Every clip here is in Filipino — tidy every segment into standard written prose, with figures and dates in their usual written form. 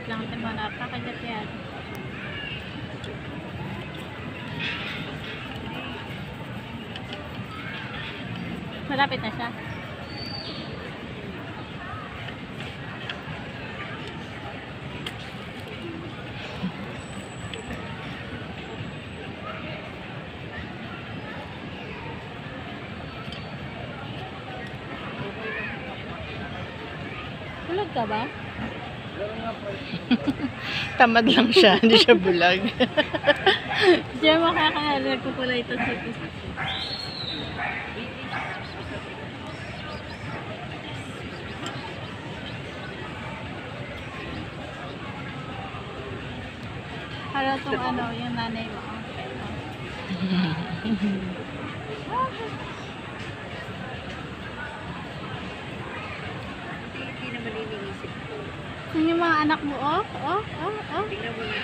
Malapit lang ito mga napakagat yan. Malapit na siya. Bulag ka ba? Tamad lang siya, hindi siya bulag. Diyan makakahalag ko pala ito sa para itong ano, yung nanay mo. Hindi naman iniisip ko. Yung mga anak mo, oh. Tingnan mo na.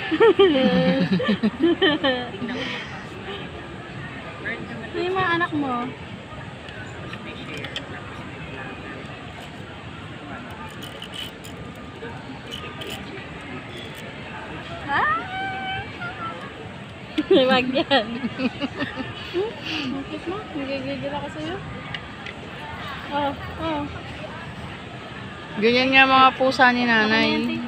Tingnan mo na. Learn naman Yung mga anak mo. may share. Wag yan. Bakit mo? Nagigigil ako sa'yo. Oh. Ganyan nga mga pusa ni nanay. Ako na yan,